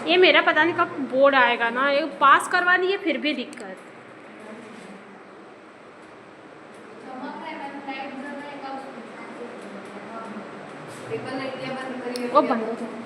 ये मेरा पता नहीं कब बोर्ड आएगा ना, ये पास करवा दिए फिर भी दिक्कत। वो बंद हो जाए।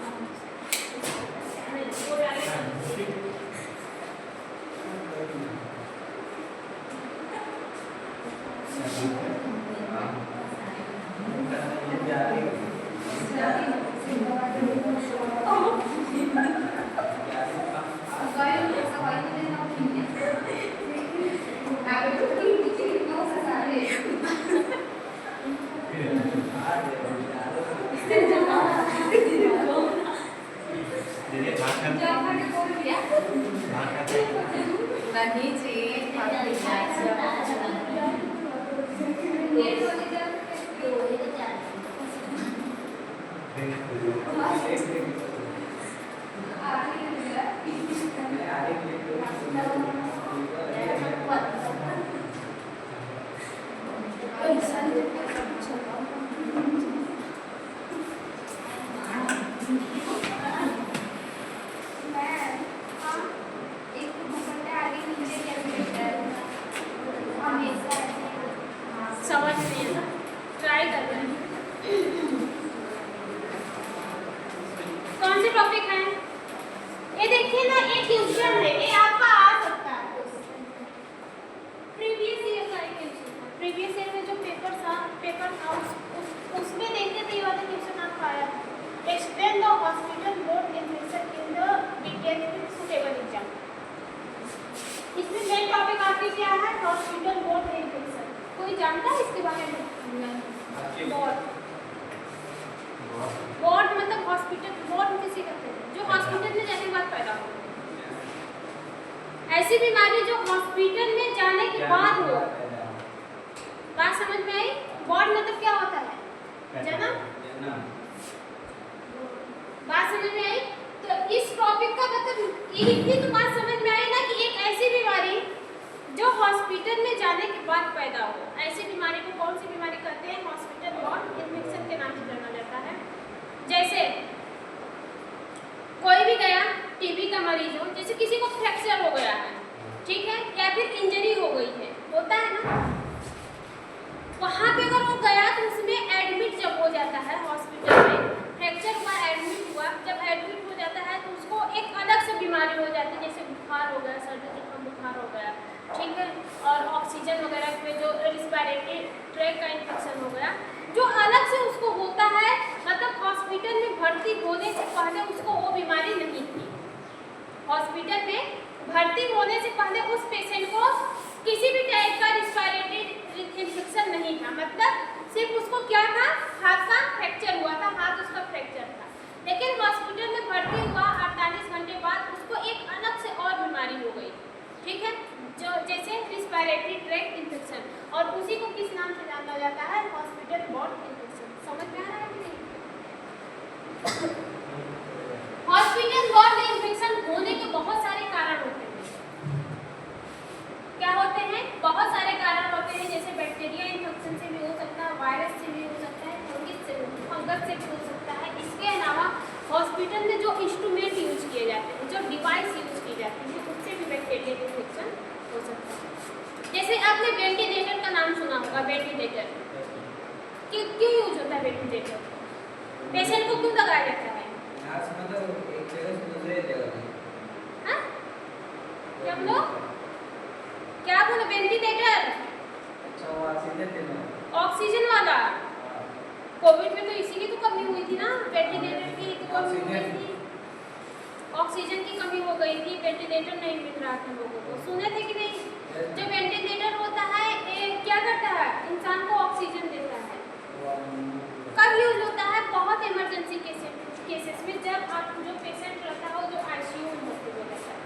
समझ नहीं है, ट्राई कर रहे हैं। कौन से टॉपिक है ये देखिए ना, ये क्वेश्चन है, ये आपका आ सकता है। प्रीवियस ईयर का एक क्वेश्चन है, प्रीवियस ईयर में जो पेपर था उसमें देखते थे ये वाला क्वेश्चन आपका आया। Explain the hospital board infection in the detail suitable exam. इसमें मेन टॉपिक आपके क्या है? Hospital board infection. कोई जानता है इसके बारे में? बोर्ड मतलब हॉस्पिटल, बोर्ड किसी कहते हैं जो हॉस्पिटल में जाने के बाद पैदा हो, ऐसी बीमारी जो हॉस्पिटल में जाने के बाद हो। बात समझ में आई? बोर्ड मतलब क्या होता है? जन्म। बात समझ में आई? तो इस टॉपिक का मतलब इतनी तो बात समझ में आई ना कि एक ऐसी बीमारी जो हॉस्पिटल में जाने के बाद पैदा हो, ऐसी बीमारी को कौन सी बीमारी कहते हैं? हॉस्पिटल बोर्ड इन्फेक्शन के नाम से जाना जाता है। जैसे कोई भी गया, टीबी का मरीज हो, जैसे किसी को फ्रैक्चर हो गया है, ठीक है, या फिर इंजरी हो गई है, होता है ना, वहाँ पे अगर वो गया तो उसमें एडमिट जब हो जाता है हॉस्पिटल में, फ्रैक्चर हुआ, एडमिट हुआ, जब एडमिट हो जाता है तो उसको एक अलग से बीमारी हो जाती है, जैसे बुखार हो गया, सर्दी जुकाम बुखार हो गया, ठीक है, और ऑक्सीजन वगैरह में जो रिस्पिरेटरी ट्रैक का इन्फेक्शन हो गया, जो अलग से उसको होता है। मतलब हॉस्पिटल में भर्ती होने से पहले उसको वो बीमारी नहीं थी। हॉस्पिटल में भर्ती होने से पहले उस पेशेंट को किसी भी टाइप का रिस्पिरेटरी इन्फेक्शन नहीं था, मतलब सिर्फ उसको क्या था? हाथ का फ्रैक्चर हुआ था, हाथ उसका फ्रैक्चर था। लेकिन हॉस्पिटल में भर्ती हुआ 48 घंटे बाद उसको एक अलग से और बीमारी हो गई, ठीक है, जो जैसे रिस्पिरेटरी ट्रैक इन्फेक्शन, और उसी को किस नाम से जाना जाता है? Hospital board infection. समझ में आ रहा है कि नहीं? हॉस्पिटल बोर्ड इन्फेक्शन होने के बहुत सारे कारण होते हैं। क्या होते हैं? बहुत सारे कारण होते हैं, जैसे बैक्टीरिया इन्फेक्शन से भी हो सकता है, वायरस से भी हो सकता है, फंगस से भी हो सकता है। इसके अलावा हॉस्पिटल में जो इंस्ट्रूमेंट यूज किए जाते हैं, जो डिवाइस यूज की जाती है, उससे भी बैक्टीरिया इन्फेक्शन हो सकता है। जैसे आपने वेंटिलेटर का नाम सुना होगा। वेंटिलेटर क्यों यूज होता है? वेंटिलेटर पेशेंट को क्यों लगाया जाता है? एक जगह से दूसरे जगह। हाँ, क्या बोलो? क्या बोलो? वेंटिलेटर। अच्छा, वो ऑक्सीजन वाला। कोविड में तो इसी की तो कमी हुई थी ना, वेंटिलेटर की तो कमी हो गई थी, ऑक्सीजन की कमी हो गई थी, वेंटिलेटर नहीं मिल रहा था लोगों को। सुने थे कि नहीं? जो वेंटिलेटर होता है क्या करता है? इंसान को ऑक्सीजन देता है। कब यूज होता है? बहुत इमरजेंसी केसेस में, जब आप जो पेशेंट रहता है वो जो आईसीयू में भर्ती हो जाता है।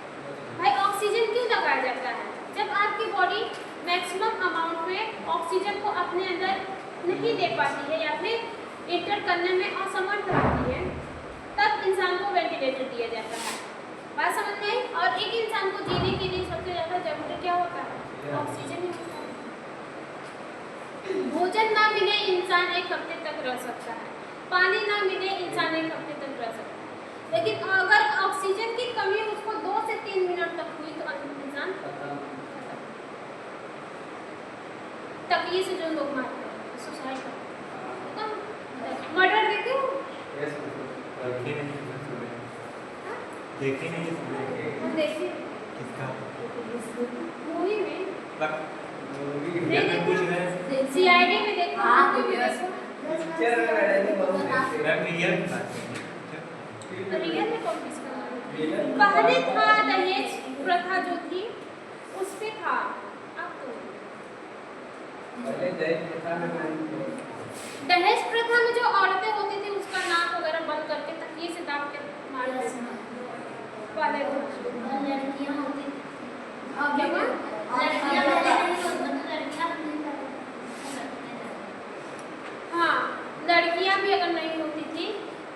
भाई ऑक्सीजन क्यों लगाया जाता है? जब आपकी बॉडी मैक्सिमम अमाउंट में ऑक्सीजन को अपने अंदर नहीं दे पाती है या फिर इंटर करने में असमर्थ रहती है, तब इंसान को वेंटिलेटर दिया जाता है। बात समझ में आई? और एक इंसान को जीने के लिए सबसे ज़्यादा जरूरी क्या होता है? ऑक्सीजन ही होता है। भोजन ना मिले इंसान एक हफ्ते तक रह सकता है, पानी ना मिले इंसान एक हफ्ते तक रह सकता है, लेकिन अगर ऑक्सीजन की 3 मिनट तक हुई तो इंसान खत्म। तकिए से जो लोग मारते हैं सुसाइड करते हैं, मर्डर देखे हो? यस देखे नहीं हम देखे किसका मूवी में, मूवी नहीं पूछ देखा, रहे हैं सीआईडी में देखा। हाँ, मूवी में yes। देखा। पिक्चर में मैंने तो बहुत देखी मैं रियल की बात कर तो रियल में कौन किसका? विलन पहले था दहेज प्रथा जो थी उस पे था, अब तो पहले दहेज प्रथा में दहेज प्रथा में जो औरतें होती थी उसका नाक वगैरह बंद करके तकिए से दाब के मार देते थे। पहले तो लड़कियां होती थी। अब क्या हुआ? लड़कियां पहले नहीं होती, मतलब लड़कियां नहीं हाँ, लड़कियां भी अगर नहीं होती थी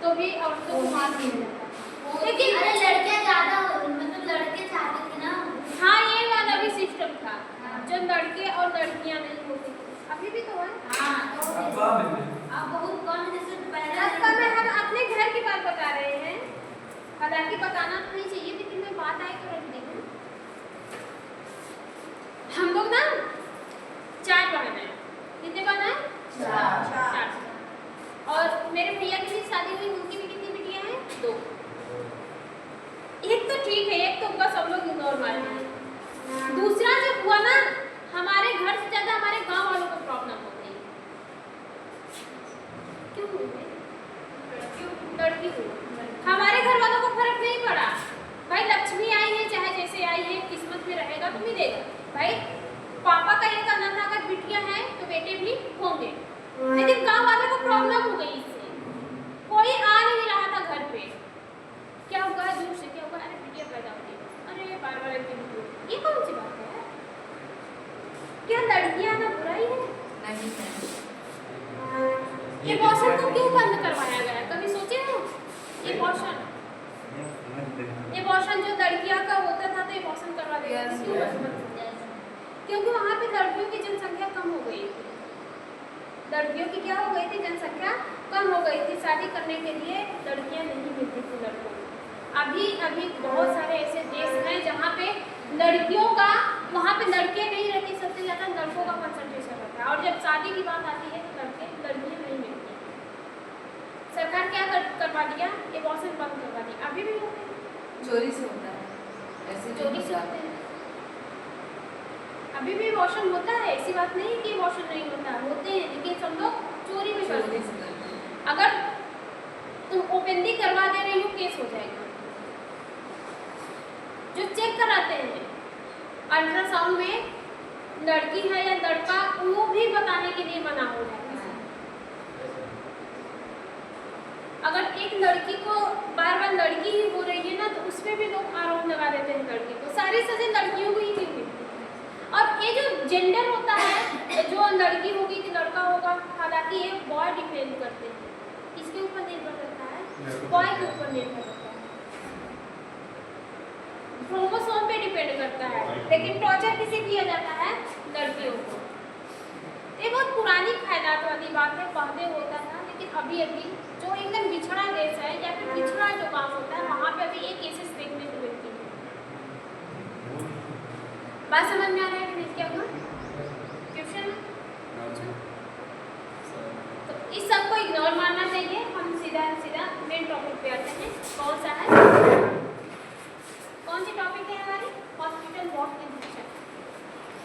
तो भी औरतों को मार दिया जाता था। लेकिन अरे लड़कियां ज्यादा हो, मतलब लड़के चाहते थे ना। हाँ, ये वाला भी सिस्टम था जो लड़के और लड़कियां नहीं होती थी, अभी भी तो है। हाँ, अब कम है। अब बहुत कम, जैसे पहले रास्ता में हम अपने घर की बात बता रहे हैं, हालांकि बताना तो नहीं चाहिए लेकिन मैं बात आई तो रख दी हूँ। हम लोग ना 4 बहन हैं। कितने बहन हैं? 4। और मेरे भैया की भी शादी हुई, उनकी भी कितनी बिटियां हैं? 2। एक तो ठीक है, एक तो बस सब लोग इग्नोर मार रहे हैं। दूसरा जो हुआ ना, हमारे घर से ज्यादा हमारे गांव वालों को प्रॉब्लम हो गई। क्यों हुई? लड़की हुई। हमारे घर वालों को फर्क नहीं पड़ा, भाई लक्ष्मी आई है चाहे जैसे आई है, किस्मत में रहेगा तो मिलेगा। भाई पापा का ये कहना था अगर बिटियां हैं तो बेटे भी होंगे, लेकिन गांव वालों को प्रॉब्लम हो गई इससे, कोई आ नहीं रहा था घर पे। क्या होगा दूर से, क्या होगा, अरे बिटिया पैदा हो गई, अरे बार-बार एक दिन, ये कौन सी बात है? क्या लड़कियां ना बुराई है? नहीं है। ये मौसम को क्यों बंद करवाया गया, कभी सोचे हो? ये मौसम जो लड़कियां का होता था तो ये मौसम करवा दिया क्यों? क्योंकि वहाँ पे लड़कियों की जनसंख्या कम हो गई थी। लड़कियों की क्या हो गई थी? जनसंख्या कम हो गई थी। शादी करने के लिए लड़कियां नहीं मिलती थी लड़कों को। अभी बहुत सारे ऐसे देश हैं जहाँ पे लड़कियों का, वहाँ पे लड़के नहीं रहती, सबसे ज़्यादा लड़कों का कंसंट्रेशन रहता है, और जब शादी की बात आती है तो लड़कियां नहीं मिलती। सरकार क्या करवा दिया? ये मौसम बंद करवा दिया। अभी भी होते हैं, चोरी से होता है, ऐसे चोरी से होते हैं। अभी भी वॉशरूम होता है, ऐसी बात नहीं कि वॉशरूम नहीं होता, होते हैं, लेकिन सब लोग चोरी में करते हैं। अगर तुम ओपनली करवा दे रही हो केस हो जाएगा। जो चेक कराते हैं अल्ट्रासाउंड में लड़की है या लड़का, वो भी बताने के लिए मना हो जाता है। अगर एक लड़की को बार-बार लड़की ही हो रही है ना, तो उसमें भी लोग आरोप लगा देते हैं लड़की को, सारी सजा लड़कियों को ही क्यों मिलती है। और ये जो जेंडर होता है, जो लड़की होगी कि लड़का होगा, हालांकि ये बॉय डिपेंड करते हैं, किसके ऊपर निर्भर करता है? बॉय के ऊपर निर्भर करता है, क्रोमोसोम पे डिपेंड करता है। लेकिन टॉर्चर किसे किया जाता है? लड़कियों को। ये बहुत पुरानी ख्यालात वाली बात है, पहले होता था, लेकिन अभी जो एकदम पिछड़ा देश है या फिर पिछड़ा जो काम होता है, वहाँ पे अभी ये केसेस देखने को मिलती है। बात समझ में आ रहा है कि नहीं? क्या हुआ क्वेश्चन? तो इस सबको इग्नोर मारना चाहिए। हम सीधा मेन टॉपिक पे आते हैं। कौन सा है? कौन सी टॉपिक है हमारी? Hospital walk infection.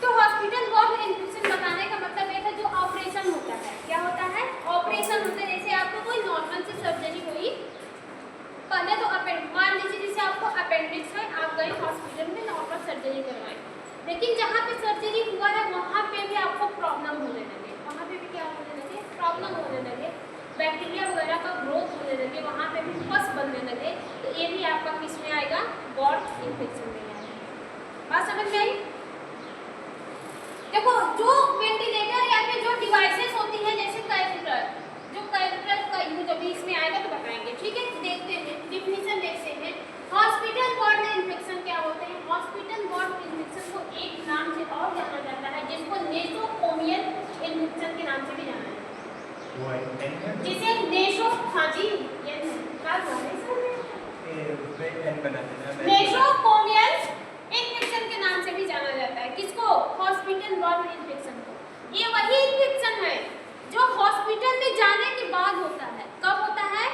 तो हॉस्पिटल वॉक इन्फेक्शन बताने का मतलब ये था जो ऑपरेशन होता है। क्या होता है? ऑपरेशन होता है। जैसे आपको कोई नॉर्मल से सर्जरी हुई, पहले तो मान लीजिए जैसे आपको अपेंडिक्स है, आप गए हॉस्पिटल में नॉर्मल सर्जरी करवाई, लेकिन जहाँ पे सर्जरी हुआ है वहाँ पे भी आपको प्रॉब्लम होने लगे, वहाँ पे भी क्या होने लगे? प्रॉब्लम होने लगे, बैक्टीरिया वगैरह का ग्रोथ होने लगे, वहाँ पे भी पस बनने लगे, तो ये भी आपका किस में आएगा? वॉक इन्फेक्शन में आएगा। बात समझ में आई? देखो, जो वेंटिलेटर या फिर जो डिवाइसेस होती है जैसे कैथेटर, जो कैथेटर का यूज अभी इसमें आएगा तो बताएंगे, ठीक है? देखते हैं, डिफिनीशन देखते हैं। हॉस्पिटल वॉर्ड इन्फेक्शन क्या होते हैं? हॉस्पिटल वॉर्ड इन्फेक्शन को एक नाम से और जाना जाता है, जिसको नेसोकोमियल इन्फेक्शन के नाम से भी जाना जाता है। जिसे नेसो, हाँ जी, ये क्या हुआ है? नेसोकोमियल हॉस्पिटल बॉर्न इन्फेक्शन को। ये वही इन्फेक्शन है जो हॉस्पिटल में जाने के बाद होता है। कब होता है?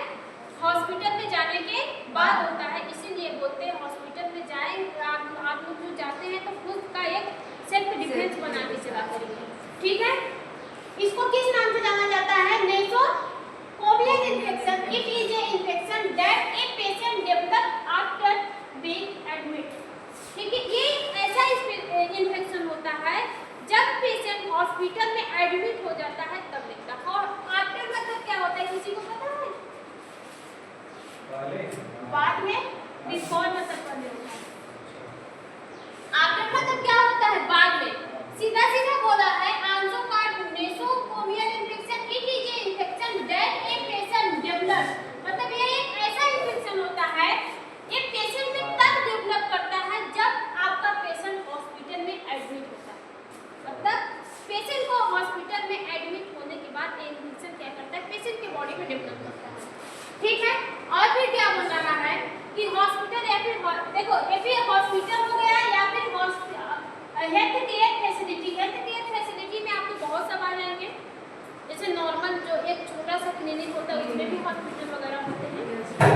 हॉस्पिटल में जाने के बाद होता है। इसीलिए बोलते हैं हॉस्पिटल में जाएं आप लोग जो जाते हैं तो खुद का एक सेल्फ डिफेंस बना के चला करिए, ठीक है। इसको किस नाम से जाना जाता है? Nosocomial infection. It is a infection that a patient develop after being admit, ठीक है। ये ऐसा इन्फेक्शन होता है जब पेशेंट हॉस्पिटल में एडमिट हो जाता है तब लगता है। और आफ्टर मतलब क्या होता है, किसी को पता है? बाद में, बिफोर मतलब पहले होता है। आफ्टर मतलब क्या होता है? बाद में। सीधा सीधा बोला है nosocomial infection it is a infection that a patient develop, मतलब ये एक ऐसा इन्फेक्शन होता है ये पेशेंट में तब डेवलप करता है जब आपका पेशेंट हॉस्पिटल में एडमिट होता है। मतलब पेशेंट को हॉस्पिटल में एडमिट होने के बाद ये इन्फेक्शन क्या करता है? पेशेंट के बॉडी में डेवलप करता है, ठीक है। और फिर क्या बोल रहा है कि हॉस्पिटल या फिर देखो या फिर हॉस्पिटल हो गया या फिर health care facility. Health care facility में आपको बहुत सवाल आएंगे, जैसे नॉर्मल जो एक छोटा सा क्लिनिक होता है उसमें भी हॉस्पिटल वगैरह होते हैं,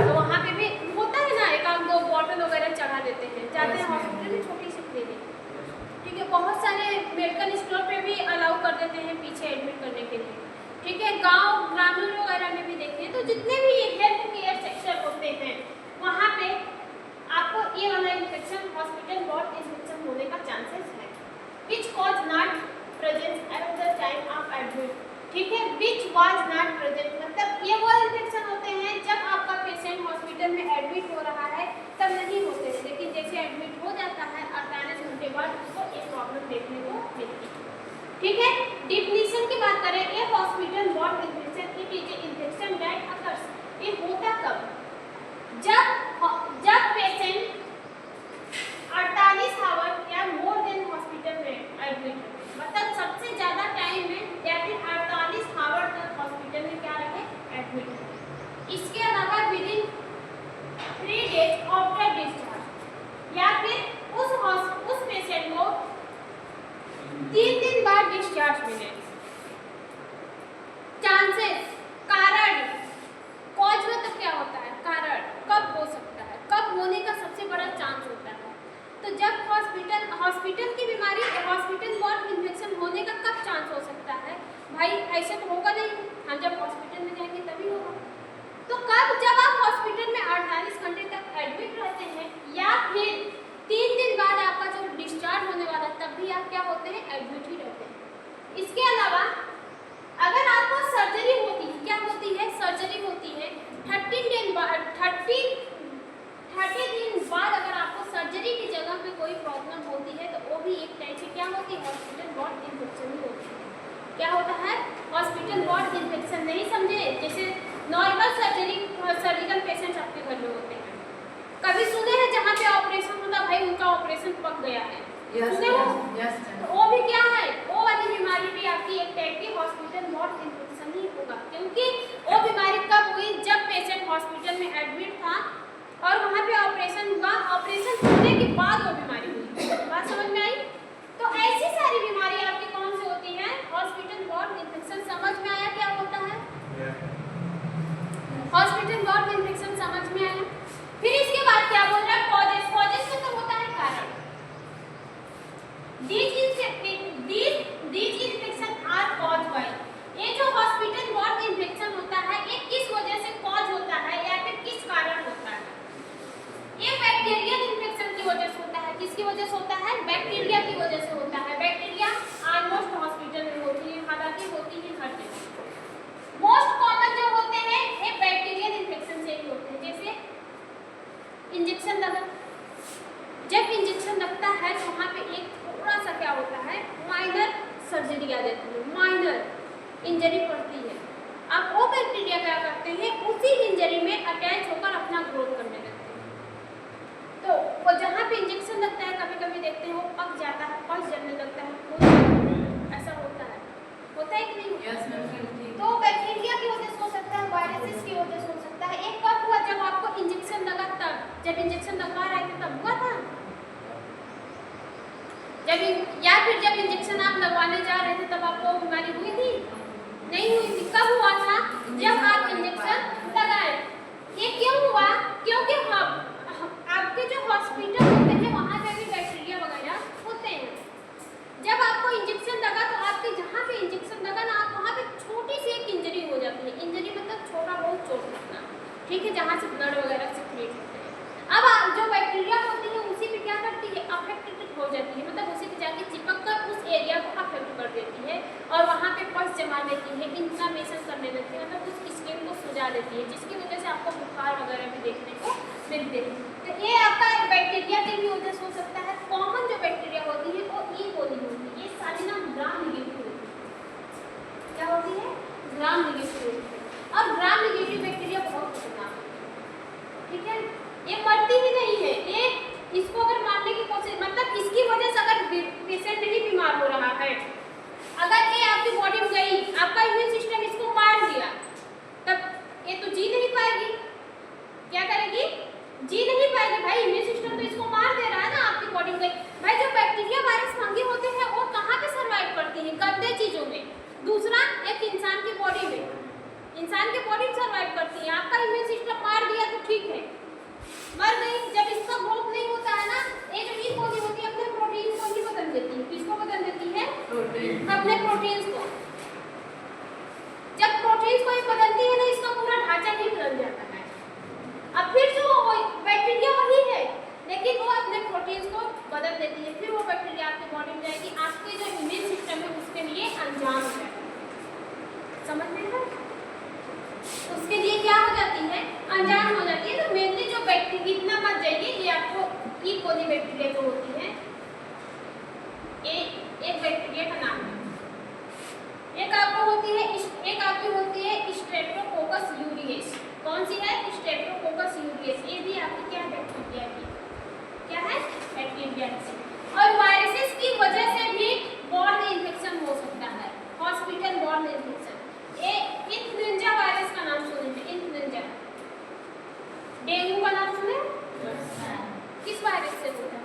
तो वहाँ पे भी होता है ना, एक आध दो बॉटल वगैरह चढ़ा देते हैं, जाते हैं हॉस्पिटल में छोटी सी क्लिनिक, ठीक है। बहुत सारे मेडिकल स्टोर पे भी अलाउ कर देते हैं पीछे एडमिट करने के लिए, ठीक है। गाँव ग्रामीण वगैरह में भी देखते हैं, तो जितने भी हेल्थ केयर सेक्टर होते हैं वहाँ पे आपको ये वाला इन्फेक्शन हॉस्पिटल बॉर्न इन्फेक्शन होने का चांसेस है, which cause not present at the time of admit, ठीक है। विच वाज नॉट प्रेजेंट मतलब ये वो इन्फेक्शन होते हैं जब आपका पेशेंट हॉस्पिटल में एडमिट हो रहा है तब नहीं होते हैं, लेकिन जैसे एडमिट हो जाता है 48 घंटे बाद उसको एक प्रॉब्लम देखने को मिलती है, ठीक है। डिफिनीशन की बात करें, a hospital born infection it is a infection that occurs, ये होता कब? जब पेशेंट 48 आवर या मोर देन हॉस्पिटल में एडमिट है, मतलब सबसे ज़्यादा टाइम में या फिर 48 आवर तक हॉस्पिटल में क्या रहे? एडमिट है। इसके अलावा विदिन 3 डेज आफ्टर डिस्चार्ज या फिर उस पेशेंट को 3 दिन बाद डिस्चार्ज मिले। चांसेस, कारण, कॉज मतलब क्या होता है? कारण, कब हो सकता है, कब होने का सबसे बड़ा चांस होता है। तो जब हॉस्पिटल की बीमारी हॉस्पिटल बॉर्न इन्फेक्शन होने का कब चांस हो सकता है? भाई ऐसे तो होगा नहीं, हम जब हॉस्पिटल में जाएंगे तभी होगा। तो कब? जब आप हॉस्पिटल में 48 घंटे तक एडमिट रहते हैं या फिर 3 दिन बाद आपका जो डिस्चार्ज होने वाला तब भी आप क्या होते हैं? एडमिट ही रहते हैं। इसके अलावा अगर आपको सर्जरी होती है, क्या होती है? सर्जरी होती है 30 दिन बाद अगर आपको सर्जरी की जगह पे कोई प्रॉब्लम होती है तो वो भी एक टाइप से क्या होती है? हॉस्पिटल बॉर्न इन्फेक्शन ही होती है। क्या होता है? Hospital born infection. नहीं समझे? जैसे नॉर्मल सर्जिकल पेशेंट्स आपके घर में होते हैं, कभी सुने हैं जहाँ पे ऑपरेशन होता भाई उनका ऑपरेशन पक गया है, सुने हो? तो वो भी क्या है? वो वाली बीमारी भी आपकी एक टाइप की हॉस्पिटल बॉर्न इन्फेक्शन ही होगा, क्योंकि वो बीमारी कब हुई? जब पेशेंट हॉस्पिटल में एडमिट था और वहाँ पे ऑपरेशन हुआ, ऑपरेशन होने के बाद वो बीमारी हुई। बात समझ में आई? तो ऐसी सारी बीमारी आपकी कौन सी होती है? Hospital born infection. समझ में आया क्या होता है हॉस्पिटल बॉर्न इन्फेक्शन? समझ में आया? फिर इसके बाद क्या बोल रहा है? कॉजेस। कॉजेस मतलब होता है कारण। These infection are caused by, ये जो हॉस्पिटल बॉर्न इन्फेक्शन होता है ये किस वजह से कॉज होता है या फिर किस कारण होता है? ये बैक्टीरियल इन्फेक्शन की वजह से होता है। किसकी वजह से होता है? बैक्टीरिया की वजह से होता है। बैक्टीरिया ऑलमोस्ट हॉस्पिटल में होती है, हालांकि होती है हर जगह। मोस्ट कॉमन जो होते हैं ये बैक्टीरियल इन्फेक्शन से ही होते हैं। जैसे इंजेक्शन लगा, जब इंजेक्शन लगता है तो वहाँ पे एक थोड़ा सा क्या होता है? माइनर सर्जरी आ जाती है, माइनर इंजरी पड़ती है। अब वो बैक्टीरिया क्या करते हैं? उसी इंजरी में अटैच होकर अपना ग्रोथ करने लगते हैं। तो वो जहाँ पे इंजेक्शन लगता है कभी कभी देखते हैं वो पक जाता है, पस जलने लगता है, ऐसा होता है कि नहीं? तो बैक्टीरिया की वजह से हो सकता है, वायरसेस की वजह से हो सकता है। एक कब हुआ? जब आपको इंजेक्शन लगा तब, जब इंजेक्शन लगवा रहे थे तब हुआ था। या फिर जब इंजेक्शन आप लगवाने जा रहे थे तब आपको बीमारी हुई थी? नहीं हुई थी। कब हुआ था? जब आप इंजेक्शन लगाए। ये क्यों हुआ? क्योंकि आपके जो हॉस्पिटल होते हैं वहाँ पे भी बैक्टीरिया वगैरह होते हैं। जब आपको इंजेक्शन लगा तो आपके जहाँ पे इंजेक्शन लगा ना, आप वहाँ पे छोटी सी एक इंजरी हो जाती है। इंजरी मतलब छोटा बहुत चोट लगना, ठीक है, जहाँ से ब्लड वगैरह से क्रिएट होते हैं। अब जो बैक्टीरिया होती है उसी पे क्या करती है? अफेक्टेड हो जाती है, मतलब उसी पे जाके चिपक कर उस एरिया को अफेक्ट कर देती है और वहाँ पे पस जमा लेती है, इन्फ्लेमेशन करने लगती है, मतलब उस स्किन को सुजा देती है, जिसकी वजह से आपको बुखार वगैरह भी देखने को मिलते हैं। तो ये आपका बैक्टीरिया के भी उद्देश्य हो सकता है। कॉमन जो बैक्टीरिया होती है वो ई कोली होती है। ये सारी ना ग्राम नेगेटिव होती है। क्या होती है? ग्राम नेगेटिव होती है। और ग्राम नेगेटिव बैक्टीरिया बहुत खतरनाक होती है, ठीक है। ये मरती ही नहीं है। ये इसको अगर मारने की कोशिश, मतलब इसकी वजह से अगर पेशेंट नहीं बीमार हो रहा है, अगर ये आपकी बॉडी में गई, आपका इम्यून सिस्टम इसको मार दिया, तब ये तो जी नहीं पाएगी। क्या करेगी? जी नहीं पाएगी। भाई इम्यून सिस्टम तो इसको मार दे रहा है ना, आपकी बॉडी में गई। भाई जो बैक्टीरिया वायरस फंगी होते हैं वो कहाँ पे सर्वाइव करती हैं? गंदे चीजों में। दूसरा, एक इंसान की बॉडी में, इंसान की बॉडी में सर्वाइव करती है। आपका इम्यून सिस्टम मार दिया तो ठीक है, मर गई। जब इसका ग्रोथ नहीं होता है ना, ये जो ई कोली होती है अपने प्रोटीन को ही बदल देती है। किसको बदल देती है? प्रोटीन। अपने प्रोटीन्स को। जब प्रोटीन्स को ही बदलती है ना, इसका पूरा ढांचा ही बदल जाता है। अब फिर जो बैक्टीरिया वही है, लेकिन वो अपने प्रोटीन्स को बदल देती है। फिर वो बैक्टीरिया आपकी बॉडी में जाएगी, आपके जो इम्यून सिस्टम है उसके लिए अनजान हो जाएगा। समझ में है? उसके लिए क्या हो जाती है? अनजान हो जाती है। तो मेनली जो बैक्टीरिया, इतना मत जाइए, ये आपको ई कोली बैक्टीरिया जो होती है, ये एक बैक्टीरिया का नाम है। एक आपकी होती है स्ट्रेप्टोकोकस यूरियस। कौन सी है? Streptococcus urease. ये भी आपकी क्या बैक्टीरिया की, क्या है? बैक्टीरिया की। और वायरसेस की वजह से भी बॉर्न इन्फेक्शन हो सकता है, hospital born infection. Influenza virus का नाम सुने थे? इन्फ्लुएंजा। डेंगू का नाम सुने? किस वायरस से होता है?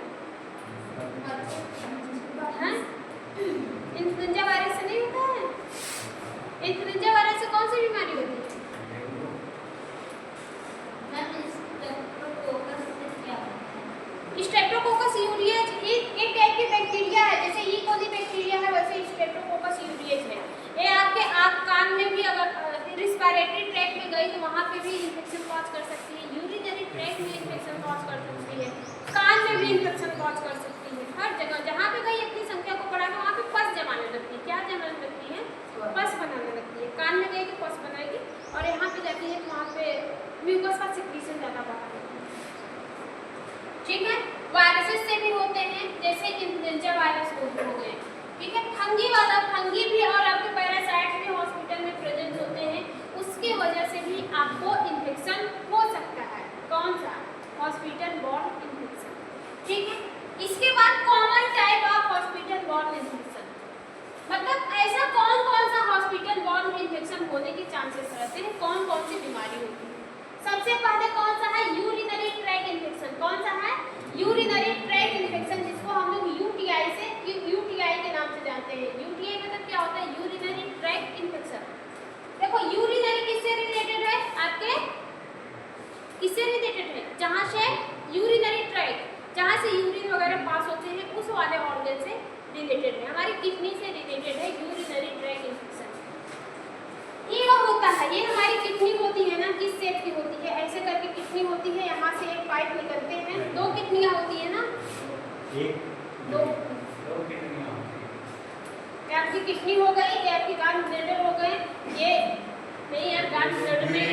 इन्फ्लुएंजा वायरस से नहीं होता है। इन्फ्लुएंजा वायरस से कौन सी बीमारी होती है? स्ट्रेप्टोकोकस यूरियस एक टाइप की बैक्टीरिया है। जैसे ई कोली बैक्टीरिया है, वैसे स्ट्रेप्टोकोकस यूरियस है। ये आपके कान में भी, अगर रिस्पिरेटरी ट्रैक में गई तो वहाँ पे भी इन्फेक्शन कॉज कर सकती है। यूरिनरी ट्रैक में इन्फेक्शन कॉज कर सकती है। कान में भी इन्फेक्शन कॉज कर सकती है। हर जगह जहाँ पे गई अपनी संख्या को बढ़ा के वहाँ पे पस जमाने लगती है। क्या जमाने लगती है? पस बनाने लगती है। कान में गई तो पस बनाएगी, और यहाँ पे जाती है तो वहाँ पे म्यूकस का सिक्रीशन ज़्यादा बढ़ा देती है, ठीक है। वायरसेस से भी होते हैं, जैसे इन्फ्लुएंजा वायरस हो गए, ठीक है। फंगी भी और आपके पैरासाइट भी हॉस्पिटल में प्रेजेंट होते हैं, उसकी वजह से भी आपको इन्फेक्शन हो सकता है। कौन सा? हॉस्पिटल बॉर्न इन्फेक्शन, ठीक है। इसके बाद common type of hospital born infection, मतलब ऐसा कौन सा हॉस्पिटल बॉर्न इन्फेक्शन होने के चांसेस रहते हैं, कौन सी बीमारी होती है। सबसे पहले कौन सा है? Urinary track infection. कौन सा है? यूरिनरी ट्रैक इन्फेक्शन, जिसको हम लोग यूटीआई के नाम से जानते हैं। यूटीआई मतलब क्या होता है? Urinary track infection. देखो यूरिनरी किससे रिलेटेड है? आपके किससे रिलेटेड है? जहाँ से यूरिनरी ट्रैक, जहाँ से यूरिन वगैरह पास होते हैं, उस वाले ऑर्गन से रिलेटेड है। हमारी किडनी से रिलेटेड है यूरिनरी ट्रैक इन्फेक्शन। ये होता है, ये हमारी किडनी होती है ना, किस शेप की होती है? ऐसे करके किडनी होती है, यहाँ से एक पाइप निकलते हैं। दो किडनियाँ होती है ना, दो किडनियाँ होती हैं। ये आपकी किडनी हो गई, ये आपकी गाल ब्लैडर हो गए, ये नहीं यार गाल ब्लैडर नहीं,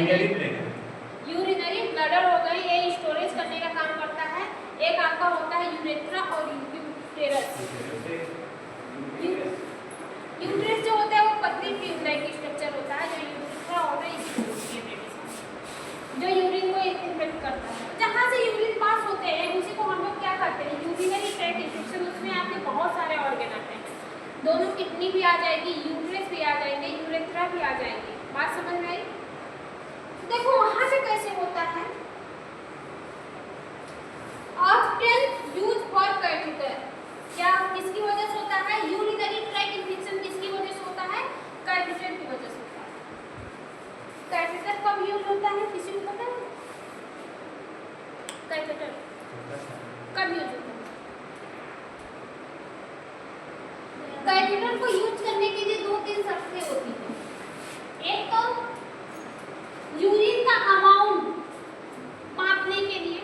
यूरिनरी ब्लैडर हो गए, ये स्टोरेज करने का काम करता है। एक आपका होता है यूरेथ्रा और यूटेरस। यूट्रस जो होता है वो पतली ट्यूब लाइक स्ट्रक्चर होता है, जो यूरेथ्रा और जो यूरिन को इन्फेक्ट करता है। जहाँ से यूरिन पास होते हैं उसी को हम लोग क्या कहते हैं? Urinary tract infection. उसमें आपके बहुत सारे ऑर्गन आते हैं, दोनों किडनी भी आ जाएगी, यूट्रस भी आ जाएंगे, यूरेथ्रा भी आ जाएंगे। बात समझ में आई? देखो वहाँ से कैसे होता है। ऑफ्टन यूज फॉर कैथेटर, क्या किसकी कैथेटर की वजह से होता है। कैथेटर कब यूज होता है, किसी को पता है? कैथेटर कब यूज होता है? कैथेटर को यूज करने के लिए 2-3 शर्तें होती हैं। एक तो यूरिन का अमाउंट मापने के लिए।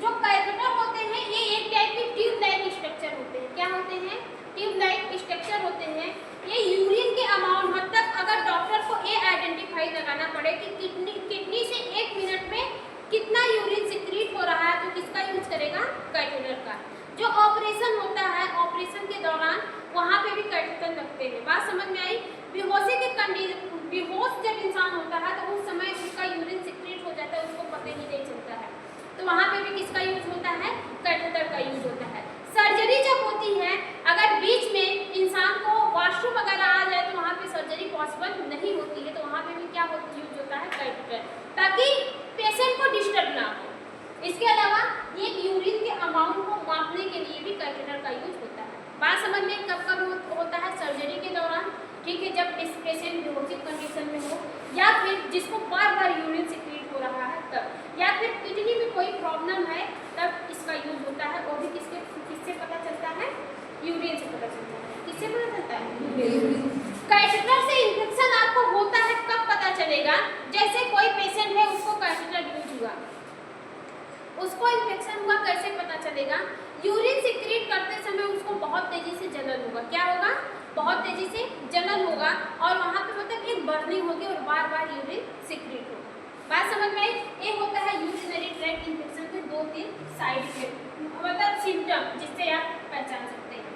जो कैथेटर होते हैं ये एक टाइप के ट्यूब लाइक स्ट्रक्चर होते हैं। क्या होते हैं? ट्यूब लाइक स्ट्रक्चर होते हैं। ये यूरिन के अमाउंट, मतलब अगर डॉक्टर को ये आइडेंटिफाई लगाना पड़े कि किडनी से 1 मिनट में कितना यूरिन सिक्रीट हो रहा है, तो किसका यूज करेगा? कैथेटर का। जो ऑपरेशन होता है, ऑपरेशन के दौरान वहाँ पे भी कैथेटर लगते हैं। बात समझ में आई? बेहोशी के कंडीशन, बेहोश जब इंसान होता है तो उस समय उसका यूरिन सिक्रीट हो जाता है, उसको पता ही नहीं चलता है, तो वहाँ पे भी किसका यूज होता है? कैथेटर का यूज होता है। सर्जरी जब होती है, अगर बीच में इंसान को वॉशरूम वगैरह आ जाए तो वहाँ पे सर्जरी पॉसिबल नहीं होती है, तो वहाँ पे भी क्या यूज होता है? कैथेटर, ताकि पेशेंट को डिस्टर्ब ना हो। इसके अलावा ये यूरिन के अमाउंट को मापने के लिए भी कैथेटर का यूज होता है। बात समझ में कब कब होता है? सर्जरी के दौरान, ठीक है, जब पेशेंट बेहोशी कंडीशन में हो, या फिर जिसको बार बार यूरिन सिक्रीट हो रहा है तब, या फिर किडनी में कोई प्रॉब्लम है तब इसका यूज होता है। वो भी किससे पता चलता है? यूरिन से पता चलता है। किससे पता चलता है? कैथेटर से इन्फेक्शन आपको होता है कब पता चलेगा? जैसे कोई पेशेंट है, उसको कैथेटर यूज हुआ, उसको इन्फेक्शन हुआ, कैसे पता चलेगा? यूरिन सिक्रीट करते समय उसको बहुत तेजी से जलन होगा। क्या होगा? बहुत तेजी से जलन होगा, और वहाँ पे मतलब एक बर्निंग होगी और बार बार यूरिन सिक्रीट होगा। बात समझ में आई? ये होता है यूरिनरी ट्रैक्ट इन्फेक्शन के 2-3 साइड इफेक्ट, मतलब सिम्टम, जिससे आप पहचान सकते हैं।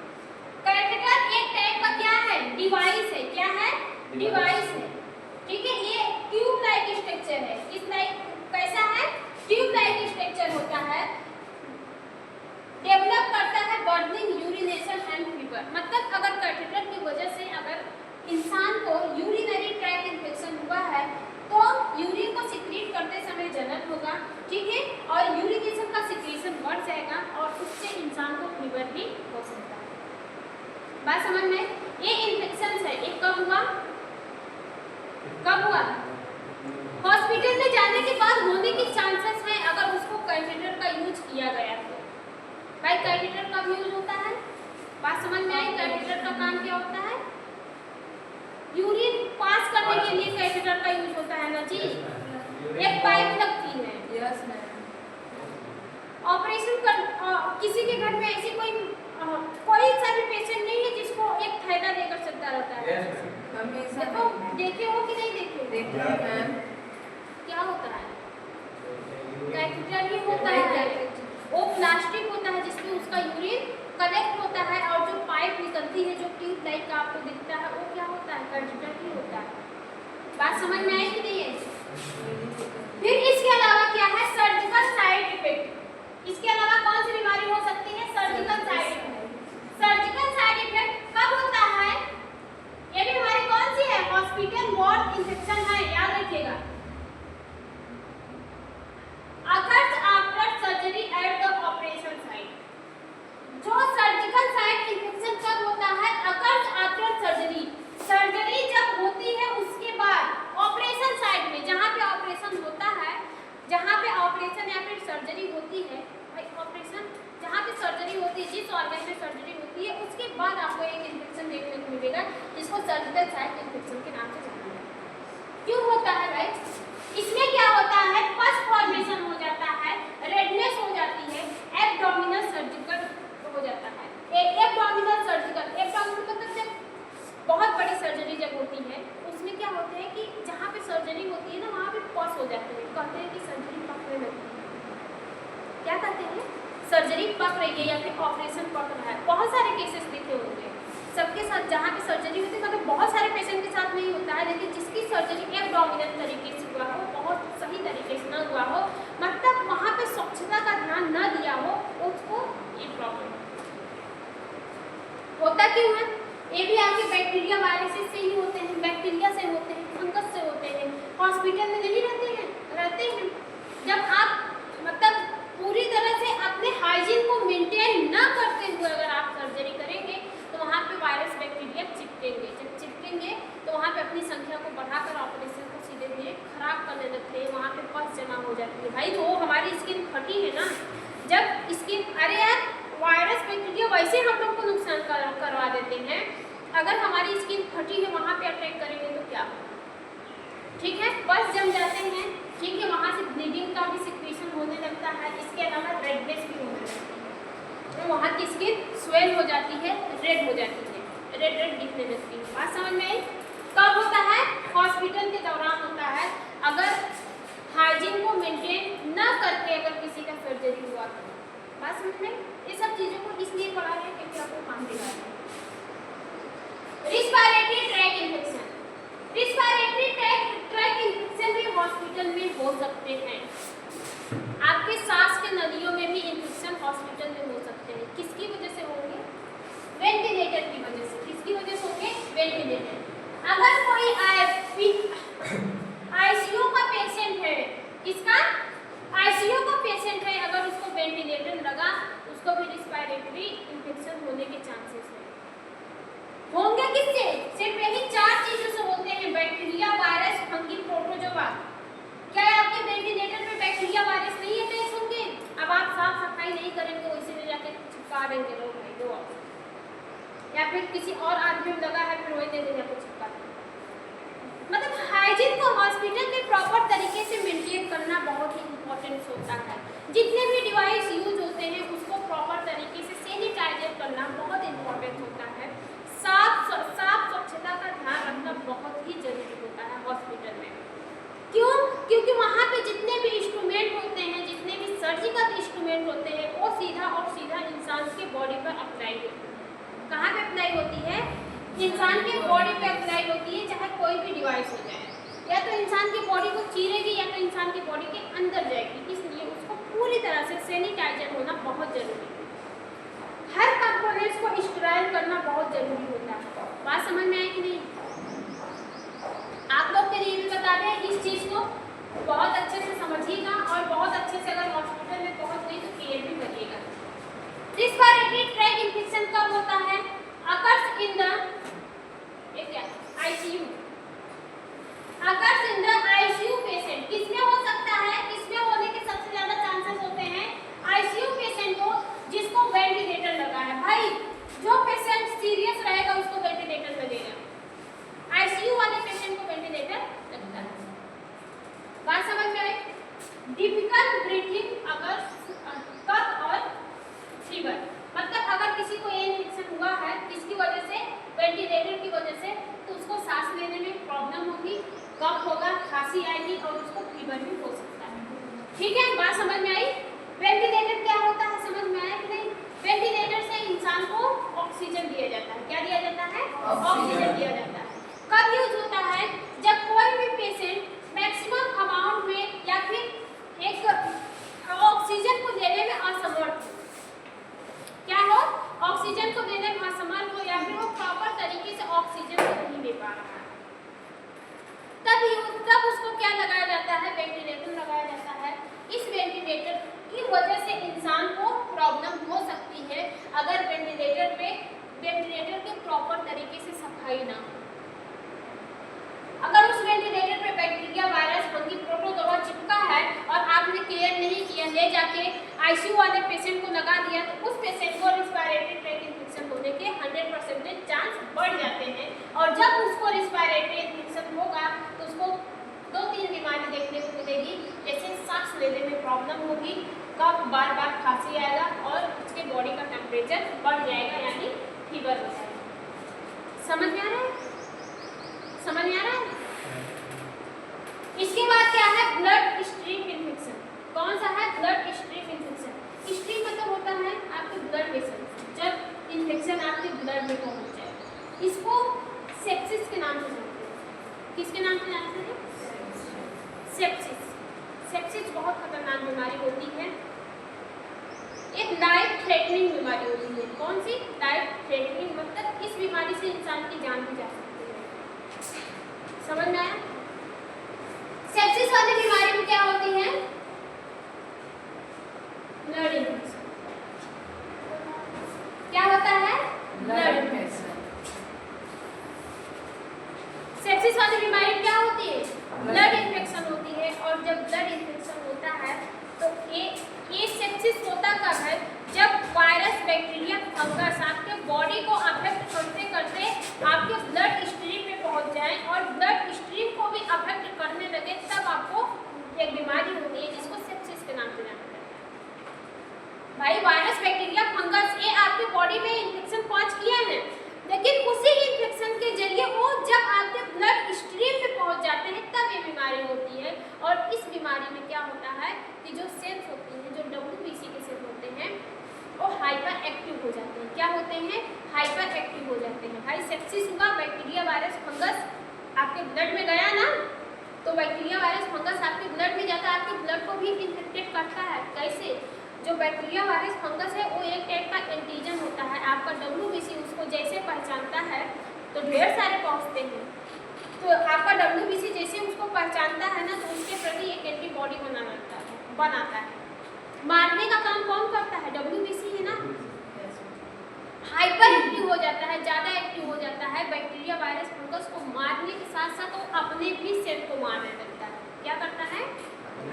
कैथेटर एक टाइप का क्या है? डिवाइस है। क्या है? डिवाइस है, ठीक है। ये ट्यूब लाइक स्ट्रक्चर है। किस लाइक? कैसा है? ट्यूब लाइक स्ट्रक्चर होता है। डेवलप करता है बर्निंग, यूरिनेशन एंड फीवर। मतलब अगर कैथेटर की वजह से अगर इंसान को यूरिनरी ट्रैक्ट इन्फेक्शन हुआ है तो यूरिन को सिक्रीट करते समय जलन होगा, ठीक है, और यूरिनेशन का सिक्रीशन बढ़ जाएगा और उससे इंसान को फीवर भी हो सकता है। बात समझ में? ये इन्फेक्शन है, ये कब हुआ? कब हुआ? हॉस्पिटल में जाने के बाद होने के चांसेस हैं अगर उसको कैथेटर का यूज किया गया तो। भाई कैथेटर कब यूज होता है? बात समझ में आई? कैथेटर का काम क्या होता है? यूरिन पास करने के लिए कैथेटर का यूज होता है ना जी। एक पाइप लगती है। Yes ma'am. ऑपरेशन कर किसी के घर में ऐसी कोई सा भी पेशेंट नहीं है जिसको एक थैला लेकर चलता रहता है। हमेशा देखो, देखे हो कि नहीं देखे? देखते हैं मैम। क्या होता है? कैथेटर ही होता है। वो प्लास्टिक होता है जिसमें उसका यूरिन कलेक्ट होता है, और जो पाइप निकलती है, जो ट्यूब लाइक का आपको दिखता है, वो क्या होता है? कैथेटर ही होता है। बात समझ में आई कि नहीं है? फिर इसके अलावा क्या है? Surgical side effect. इसके अलावा कौन सी बीमारी हो सकती है? Surgical side effect. Surgical side effect कब होता है? ये बीमारी कौन सी है? हॉस्पिटल वार्ड इन्फेक्शन है, याद रखिएगा। occurs after surgery at the operation site। जो सर्जिकल साइट इन्फेक्शन कब होता है? occurs after surgery। सर्जरी जब होती है उसके बाद ऑपरेशन साइट में, जहाँ पे ऑपरेशन होता है, जहाँ पे ऑपरेशन या फिर सर्जरी होती है, भाई ऑपरेशन जहाँ पे सर्जरी होती है, जिस ऑर्गन में सर्जरी होती है, उसके बाद आपको एक इन्फेक्शन देखने को मिलेगा जिसको सर्जिकल साइट इन्फेक्शन के नाम से जाना जाता है। क्यों होता है भाई? इसमें क्या होता है? पस फॉर्मेशन हो जाता है, रेडनेस हो जाती है, एब्डोमिनल सर्जिकल हो जाता है। एब्डोमिनल सर्जिकल, एब्डोमिनल मतलब जब बहुत बड़ी सर्जरी जब होती है उसमें क्या होता है कि जहाँ पे सर्जरी होती है ना, वहाँ पे पस हो जाते हैं। कहते हैं कि सर्जरी पकने लगती है। क्या कहते हैं? सर्जरी पक रही है या फिर ऑपरेशन पक रहा है। बहुत सारे केसेस देखे होंगे सबके साथ जहाँ पे सर्जरी होती है, मतलब बहुत सारे पेशेंट के साथ नहीं होता है, लेकिन जिसकी सर्जरी एब्डोमिनल तरीके से हुआ हो, बहुत सही तरीके से न हुआ हो, मतलब वहाँ पे स्वच्छता का ध्यान न दिया हो, उसको ये प्रॉब्लम होता। क्यों है? ये भी आपके बैक्टीरिया वायरसेस से ही होते हैं, बैक्टीरिया से होते हैं, फंगस से होते हैं। हॉस्पिटल में नहीं रहते हैं। जब आप मतलब पूरी तरह से अपने हाइजीन को मेंटेन न करते हुए अगर आप सर्जरी करेंगे तो वहाँ पे वायरस बैक्टीरिया चिपकेंगे। जब चिपकेंगे करने लगते हैं, वहाँ पे पस जमा हो जाती है। भाई तो वो हमारी स्किन फटी है ना, जब स्किन, अरे यार वायरस बैक्टीरिया वैसे हम लोग को नुकसान करवा देते हैं, अगर हमारी स्किन फटी है वहाँ पे अटैक करेंगे तो क्या होगा? ठीक है, पस जम जाते हैं, ठीक है, वहाँ से ब्लीडिंग का भी सिक्वेशन होने लगता है, इसके अलावा रेडनेस भी होने लगती है, तो वहाँ की स्किन स्वेल हो जाती है, रेड हो जाती है, रेड रेड दिखने लगती है। बात समझ में आई? कब होता है? हॉस्पिटल के दौरान होता है, अगर हाइजीन को मेंटेन न करके अगर किसी का सर्जरी हुआ तो। बात समझ में? ये सब चीज़ों को इसलिए पढ़ा रहे हैं क्योंकि आपको काम दिला रहे हैं। Respiratory track infection, respiratory track infection भी हॉस्पिटल में हो सकते हैं। आपके सांस के नलियों में भी इन्फेक्शन हॉस्पिटल में हो सकते हैं। किसकी वजह से होंगे? वेंटिलेटर की वजह से। किसकी वजह से होंगे? वेंटिलेटर। अगर कोई आईसीयू का पेशेंट है, किसका? आईसीयू का पेशेंट है, अगर उसको वेंटिलेटर लगा, उसको भी रिस्पायरेटरी इन्फेक्शन होने के चांसेस है। होंगे किससे? सिर्फ यही 4 चीजों से होते हैं, बैक्टीरिया, वायरस, फंगी, प्रोटोजोआ। क्या आपके वेंटिलेटर में बैक्टीरिया, वायरस नहीं अटैच होंगे? अब आप साफ सफाई नहीं करेंगे, वैसे ले जाके चिपका देंगे लोग, भाई दो, या फिर किसी और आदमी में लगा है, फिर वही दे देंगे आपको चिपका देंगे। मतलब हाइजीन को हॉस्पिटल में प्रॉपर तरीके से मेंटेन करना बहुत ही इम्पोर्टेंट होता है। जितने भी डिवाइस यूज होते हैं उसको प्रॉपर तरीके से सैनिटाइजर करना बहुत इम्पोर्टेंट होता है। साफ स्वच्छता का ध्यान रखना बहुत ही जरूरी होता है हॉस्पिटल में। क्यों? क्योंकि वहाँ पे जितने भी इंस्ट्रूमेंट होते हैं, जितने भी सर्जिकल इंस्ट्रूमेंट होते हैं, वो सीधा और सीधा इंसान के बॉडी पर अप्लाई होती है। कहाँ पे अप्लाई होती है? इंसान के बॉडी पे अप्लाई होती है, चाहे कोई भी डिवाइस हो जाए। या तो इंसान की बॉडी को चीरेगी या तो इंसान की बॉडी के अंदर जाएगी, इसलिए उसको पूरी तरह से सैनिटाइजर होना बहुत जरूरी है। हर कंपोनेंट्स को स्टेराइल करना बहुत जरूरी होता है। बात समझ में आई कि नहीं? आप लोग के लिए भी बता दें, इस चीज़ को बहुत अच्छे से समझिएगा और बहुत अच्छे से अगर हॉस्पिटल में पहुँच गई तो केयर भी करिएगा। रिस्पायरेटरी ट्रैक इन्फेक्शन कब होता है? Occurs in the ICU. Occurs in the ICU patient. किसमें हो सकता है? किसमें होने के सबसे ज़्यादा चांसेस होते हैं? आईसीयू पेशेंट को, जिसको वेंटिलेटर लगा है। भाई जो पेशेंट सीरियस रहेगा उसको वेंटिलेटर लगेगा, आईसीयू वाले पेशेंट को वेंटिलेटर लगता है। बात समझ में आई? डिफिकल्ट ब्रीथिंग, अगर कफ और फीवर, मतलब अगर किसी को ये इन्फेक्शन हुआ है, किसकी वजह से? वेंटिलेटर की वजह से, तो उसको सांस लेने में प्रॉब्लम होगी, कफ होगा, खांसी आएगी और उसको फीवर भी हो सकता है। ठीक है, बात समझ में आई? वेंटिलेटर क्या होता है समझ में आया कि नहीं? वेंटिलेटर से इंसान को ऑक्सीजन दिया जाता है। क्या दिया जाता है? ऑक्सीजन दिया जाता है। कब यूज होता है? जब कोई भी पेशेंट मैक्सिमम अमाउंट में या फिर एक ऑक्सीजन को देने में असमर्थ हो। क्या हो? ऑक्सीजन को देने में असमर्थ हो या फिर वो प्रॉपर तरीके से ऑक्सीजन को नहीं ले पा रहा है, तब उसको क्या लगाया जाता है? वेंटिलेटर लगाया जाता है। इस वेंटिलेटर की वजह से इंसान को प्रॉब्लम हो सकती है अगर वेंटिलेटर के प्रॉपर तरीके से सफाई ना हो। अगर उस वेंटिलेटर पे बैक्टीरिया, वायरस, फंगी, प्रोटोजोआ चिपका है और आपने केयर नहीं किया, ले जाके आईसीयू वाले पेशेंट को लगा दिया, तो उस पेशेंट को रिस्पायरेटरी ट्रैक इन्फेक्शन होने के 100% चांस बढ़ जाते हैं। और जब उसको रिस्पायरेटरी इन्फेक्शन होगा तो उसको 2-3 बीमारी देखने को मिलेगी, जैसे सांस लेने में प्रॉब्लम होगी, कफ, बार बार खांसी आएगा और उसके बॉडी का टेम्परेचर बढ़ जाएगा, यानी फीवर हो जाएगा। समझ में आ रहा है? समझ में आ रहा है? इसके बाद क्या है? Blood stream infection. कौन सा है? Blood stream infection. स्ट्रीम मतलब होता है आपके ब्लड वेसल, जब इन्फेक्शन आपके ब्लड में पहुंच जाए, इसको सेप्सिस के नाम से जानते हैं। किसके नाम से जानते हैं? सेप्सिस। सेप्सिस बहुत खतरनाक बीमारी होती है, एक लाइफ थ्रेटनिंग बीमारी होती है। कौन सी? लाइफ थ्रेटनिंग, मतलब इस बीमारी से इंसान की जान भी जा सकती है। समझ में आया? सेप्सिस वाली बीमारी में क्या होती है? Blood infection. क्या होता है? Blood infection. सेप्सिस वाली बीमारी क्या होती है? ब्लड इन्फेक्शन होती है। एक बीमारी होती है जिसको सेप्सिस के नाम से जाना जाता है। भाई वायरस, बैक्टीरिया, फंगस ये आपके बॉडी में इन्फेक्शन पहुंच किया है, लेकिन उसी इन्फेक्शन के जरिए वो जब आपके ब्लड स्ट्रीम में पहुंच जाते हैं तब ये बीमारी होती है। और इस बीमारी में क्या होता है कि जो सेल्स होती हैं, जो WBC के सेल होते हैं, वो हाइपर एक्टिव हो जाते हैं। क्या होते हैं? हाइपर एक्टिव हो जाते हैं। भाई सेप्सिस हुआ, बैक्टीरिया, वायरस, फंगस आपके ब्लड में गया ना, तो बैक्टीरिया, वायरस, फंगस आपके ब्लड में जाता है, आपके ब्लड को भी इन्फेक्टेड करता है। कैसे? जो बैक्टीरिया, वायरस, फंगस है वो एक टाइप का एंटीजन होता है। आपका WBC उसको जैसे पहचानता है तो ढेर सारे पहुँचते हैं, तो आपका WBC जैसे उसको पहचानता है ना तो उसके प्रति एक एंटीबॉडी बनाता है। मारने का काम कौन करता है? WBC है ना। हाइपर एक्टिव हो जाता है, ज़्यादा एक्टिव हो जाता है, बैक्टीरिया, वायरस, फंगस को मारने के साथ साथ वो अपने भी सेल को मारने लगता है। क्या करता है?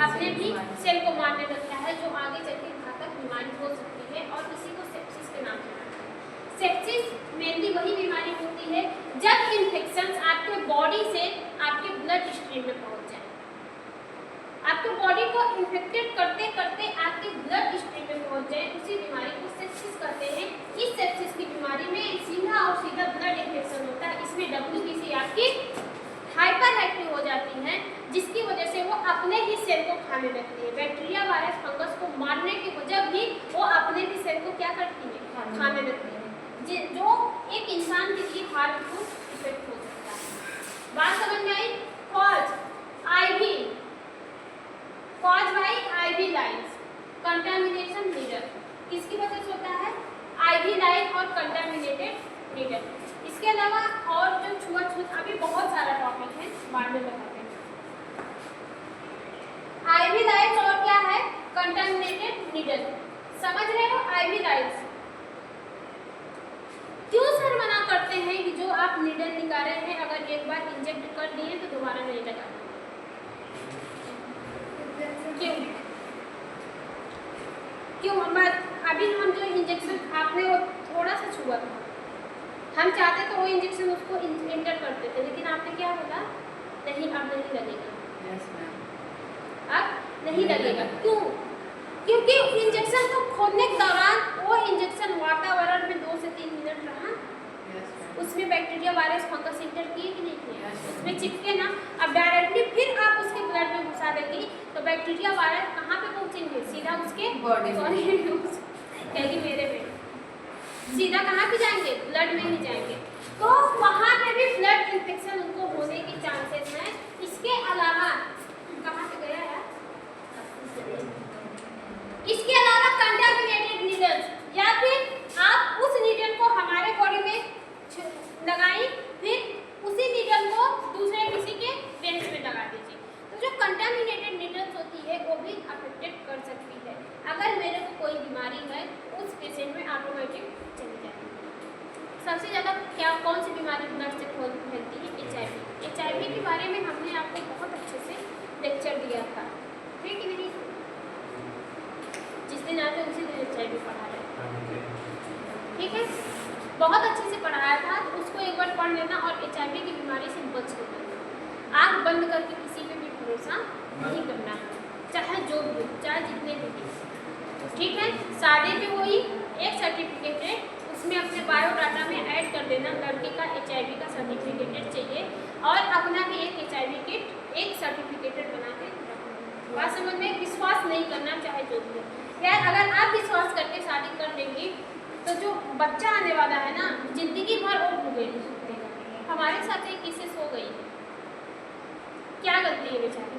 अपने भी सेल को मारने लगता है, जो आगे चल के घातक बीमारी हो सकती है और इसी को सेप्सिस के नाम से जाना जाता है। सेप्सिस मेनली वही बीमारी होती है जब इन्फेक्शंस आपके बॉडी से आपके ब्लड स्ट्रीम में पहुंच जाए। आपके बॉडी को इन्फेक्टेड करते करते आपके ब्लड स्ट्रीम में पहुंच जाए, उसी बीमारी को सेप्सिस कहते हैं। इस सेप्सिस की बीमारी में सीधा और सीधा ब्लड इन्फेक्शन होता है। इसमें WBC आपकी हाइपर एक्टिव हो जाती है, जिसकी वजह से वो अपने ही सेल को खाने लगती है। बैक्टीरिया, वायरस, फंगस को मारने की वजह भी वो अपने भी सेल को क्या करती है? खाने लगती है, जो एक इंसान के लिए हार्मफुल इफेक्ट हो सकता है। बात समझ में आई? Cause IV, cause by IV lines, contamination needle किसकी वजह से होता है? आईवी लाइन और कंटामिनेटेड नीडल। इसके अलावा और जो छुआछूत, अभी बहुत सारा टॉपिक है, बाद में बताते हैं। आईवी लाइन्स और क्या है? Contaminated needle. समझ रहे हो? आईवी लाइन्स क्यों सर मना करते हैं कि जो आप नीडल निकाल रहे हैं अगर एक बार इंजेक्ट कर दिए तो दोबारा नहीं लगाना? क्यों? क्यों? अभी हम जो इंजेक्शन आपने वो थोड़ा सा छुआ था, हम चाहते तो वो इंजेक्शन उसको इंटर करते थे, लेकिन आपने क्या बोला? नहीं, अब नहीं लगेगा। Yes ma'am. अब नहीं लगेगा। क्यों? क्योंकि इंजेक्शन को खोलने के दौरान वो इंजेक्शन वातावरण में 2 से 3 मिनट रहा, उसमें बैक्टीरिया, वायरस, फंगस इंटर किए कि नहीं किए? उसमें चिपके ना। अब डायरेक्टली फिर आप उसके ब्लड में घुसा देंगे तो बैक्टीरिया, वायरस कहाँ पे पहुँचेंगे? सीधा उसके बॉडी कहेगी मेरे में सीधा कहाँ पे जाएंगे? ब्लड में ही जाएंगे। तो वहाँ पे भी ब्लड इन्फेक्शन उनको होने के चांसेस हैं। इसके अलावा कहाँ पे गया यार? इसके अलावा कंटामिनेटेड नीडल्स, या फिर आप उस नीडल को हमारे बॉडी में लगाई, फिर उसी नीडल को दूसरे किसी के पेनिस में लगा दीजिए, तो जो कंटामिनेटेड नीडल्स होती है वो भी अफेक्टेड कर सकती है। अगर मेरे को कोई बीमारी है उस पेशेंट में ऑटोमेटिक चली जाती है। सबसे ज़्यादा क्या कौन सी बीमारी ब्लड से फैलती है? HIV। HIV के बारे में हमने आपको बहुत अच्छे से लेक्चर दिया था, है कि नहीं? जिस दिन आते उसी दिन HIV पढ़ा है, ठीक है? बहुत अच्छे से पढ़ाया था, तो उसको एक बार पढ़ लेना और HIV की बीमारी से बच के रहना। आँख बंद करके किसी पे भी भरोसा नहीं करना है, चाहे जो भी, चाहे जितने भी, ठीक है? सादे पे वही एक सर्टिफिकेट है, उसमें अपने बायोडाटा में ऐड कर देना लड़के का HIV का सर्टिफिकेट चाहिए और अपना भी एक HIV किट, एक सर्टिफिकेट बना के रखना। बात समझ में? विश्वास नहीं करना चाहे जो भी है। यार अगर आप विश्वास करके शादी कर लेंगी तो जो बच्चा आने वाला है ना, जिंदगी भर वो भूगे नहीं सकते। हमारे साथ एक केसेस हो गई, क्या गलती है बेचारी?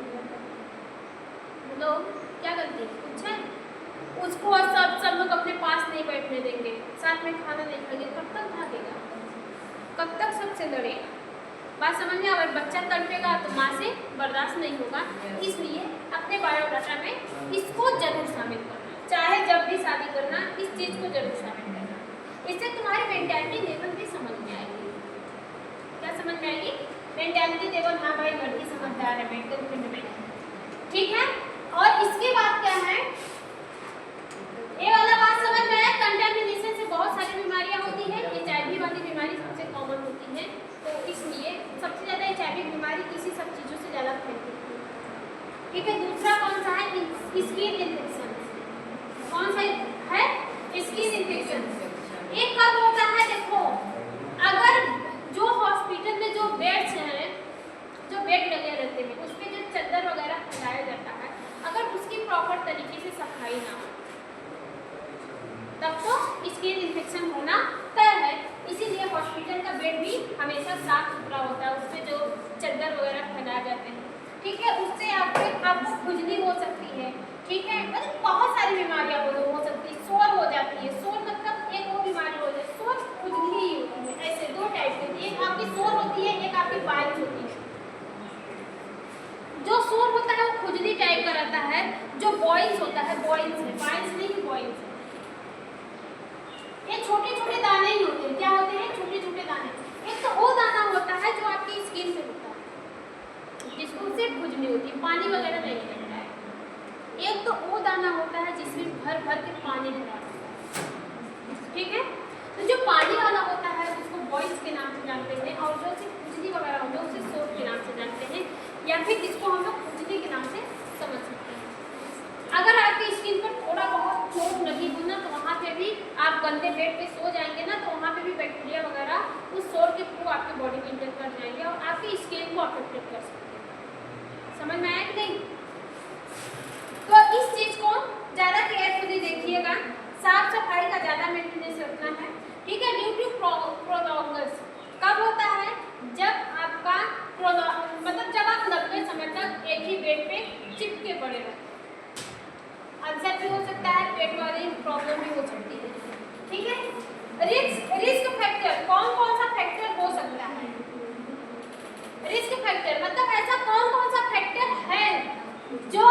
लोग क्या गलती है? कुछ है? उसको सब लोग अपने पास नहीं बैठने देंगे, साथ में खाना नहीं खाएंगे, कब तक भागेगा? कब तक सबसे लड़ेगा? बात समझ में? अगर बच्चा तड़पेगा तो माँ से बर्दाश्त नहीं होगा, इसलिए अपने बायोडाटा में इसको जरूर शामिल करना, चाहे जब भी शादी करना इस चीज़ को जरूर शामिल करना। इससे तुम्हारी मेंटालिटी लेवल भी समझ में आएगी। क्या समझ में आएगी? मेंटालिटी लेवल, हाँ भाई लड़की समझदार है, मेंटल फील्ड में, ठीक है? और इसके बाद क्या है? ये वाला बात समझ में आया? कंटामिनेशन से बहुत सारी बीमारियां होती हैं, HIV वाली बीमारी सबसे कॉमन होती है, तो इसलिए सबसे ज़्यादा HIV बीमारी किसी सब चीज़ों से ज़्यादा फैलती है, ठीक है? दूसरा बेड भी हमेशा साफ सुथरा होता है, उसमें जो चद्दर वगैरह फैलाए जाते हैं, ठीक है, उससे आपको खुजली हो सकती है, ठीक है, मतलब बहुत सारी बीमारियां हो सकती है, सोर हो जाती है। सोर मतलब एक वो बीमारी हो जाती है, सोर खुजली ही होती है। ऐसे दो टाइप की, एक आपकी सोर होती है, एक आपकी बाइल्स होती है। जो सोर होता है वो खुजली टाइप का रहता है, जो बॉइल्स होता है, बॉइल्स है, बाइल्स नहीं बॉइल्स है, ये छोटे छोटे दाने ही होते हैं। क्या होते हैं? छोटे छोटे दाने। एक तो वो दाना होता है जो आपकी स्किन पे होता है, जिसको सिर्फ खुजली होती है, पानी वगैरह नहीं लगता है। एक तो वो दाना होता है जिसमें भर भर के पानी भरा होता है, ठीक है। तो जो पानी वाला होता है उसको बॉइल्स के नाम से जानते हैं, और जो सिर्फ खुजली वगैरह होता है उसे सोर के नाम से जानते हैं, या फिर जिसको हम लोग खुजली के नाम से समझ सकते हैं। अगर आपकी स्किन पर थोड़ा बहुत चोट लगी हो ना, तो वहाँ पे भी आप गंदे बेड पे सो जाएंगे ना, तो वहाँ पे भी बैक्टीरिया वगैरह उस सोर के थ्रू आपके बॉडी में इंटर कर जाएंगे और आपकी स्किन को अफेक्टेड कर सकते हैं। समझ में आया कि नहीं? तो इस चीज़ को ज़्यादा केयरफुली देखिएगा, साफ सफाई का ज़्यादा मेंटेनेंस रखना है, ठीक है। ड्यू टू प्रोलॉन्गस कब होता है? जब आपका मतलब जब आप लंबे समय तक एक ही बेड पे चिपके पड़े रहते, अल्सर भी हो सकता है, पेट वाली प्रॉब्लम भी हो सकती है, ठीक है। रिस्क फैक्टर, कौन कौन सा फैक्टर हो सकता है? रिस्क फैक्टर मतलब ऐसा कौन कौन सा फैक्टर है जो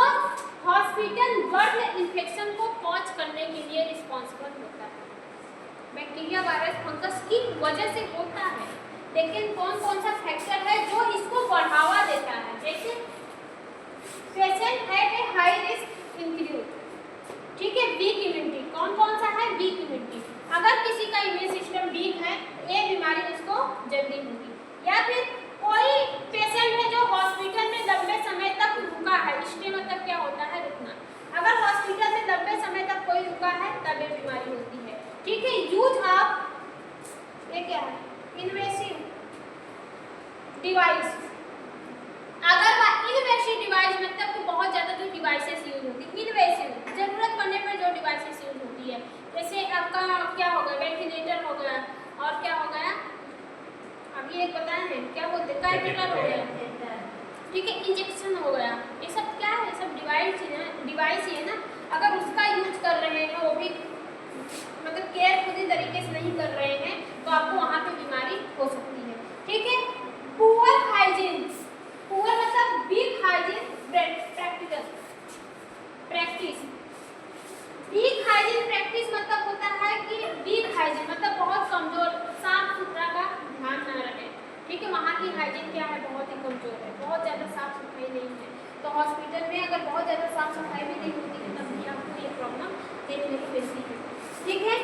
हॉस्पिटल बर्ड इन्फेक्शन को कॉज करने के लिए रिस्पॉन्सिबल होता है? बैक्टीरिया, वायरस, फंगस की वजह से होता है, लेकिन कौन कौन सा फैक्टर है जो इसको बढ़ावा देता है? जैसे patient had a high risk include, ठीक है, वीक इम्यूनिटी। कौन कौन सा है? Weak immunity. अगर किसी का इम्यून सिस्टम वीक है, ये बीमारी उसको जल्दी होगी। या फिर कोई पेशेंट है जो हॉस्पिटल में लंबे समय तक रुका है, स्टे मतलब क्या होता है? रुकना। अगर हॉस्पिटल में लंबे समय तक कोई रुका है तब ये बीमारी होती है, ठीक है। यूज ऑफ, ये क्या है? Invasive device. अगर इन्वेसिव डिवाइस मतलब कि बहुत ज़्यादा जो डिवाइसेस यूज होती है, इन्वेसिव जरूरत पड़ने पर जो डिवाइसेस यूज होती है, जैसे आपका क्या हो गया? वेंटिलेटर हो गया, और क्या हो गया? अभी एक बताए हैं, क्या बोलते हैं? कैथेटर हो गया, ठीक है, इंजेक्शन हो गया। ये सब क्या है? सब डिवाइस ही है ना। अगर उसका यूज कर रहे हैं, वो भी मतलब केयरफुली तरीके से नहीं कर रहे हैं, तो आपको वहाँ पे बीमारी हो सकती है, ठीक है। पुअर हाइजीन, पुअर मतलब weak hygiene practice. Weak hygiene practice मतलब होता है कि वीक हाइजीन मतलब बहुत कमजोर, साफ सुथरा का ध्यान ना रहे, ठीक है। वहाँ की हाइजीन क्या है? बहुत ही कमजोर है, बहुत ज़्यादा साफ सफाई नहीं है। तो हॉस्पिटल में अगर बहुत ज़्यादा साफ सफाई भी नहीं होती है, तब भी आपको ये प्रॉब्लम देखने को मिलती है, ठीक है।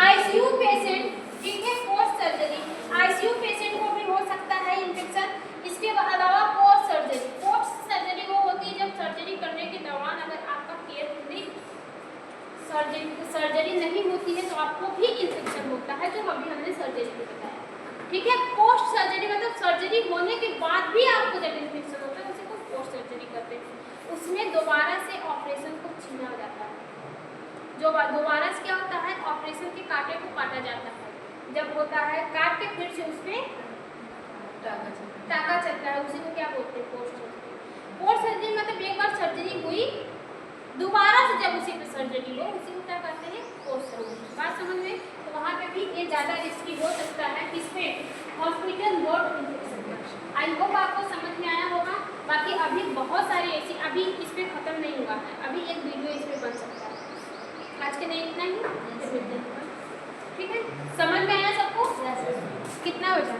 आईसीयू पेशेंट, ठीक है, पोस्ट सर्जरी, आईसीयू पेशेंट को भी हो सकता है इन्फेक्शन। इसके अलावा पोस्ट सर्जरी वो होती है जब सर्जरी करने के दौरान अगर आपका केयरफुली सर्जरी नहीं होती है तो आपको भी इन्फेक्शन होता है, जो अभी हमने सर्जरी में बताया, ठीक है। पोस्ट सर्जरी मतलब सर्जरी होने के बाद भी आपको जब इन्फेक्शन होता है उसे को पोस्ट सर्जरी करते हैं। उसमें दोबारा से ऑपरेशन को छीना जाता है, जो दोबारा से क्या होता है? ऑपरेशन के कांटे को काटा जाता है, जब होता है काट के फिर से उसमें टाका चलता है, उसी को क्या बोलते हैं? Post surgery. पोस्ट सर्जरी मतलब एक बार सर्जरी हुई, दोबारा से जब उसी पे सर्जरी हो, उसी को क्या कहते हैं? Post surgery. बात समझ में? तो वहाँ पे भी ये ज़्यादा रिस्की हो सकता है, किसमें? Hospital board infection. I hope आपको समझ में आया होगा। बाकी अभी बहुत सारी ऐसी, अभी इस पर ख़त्म नहीं हुआ है, अभी एक वीडियो इस पर बन सकता है। आज के लिए इतना ही, ठीक है। समझ में आया सबको? कितना बचा?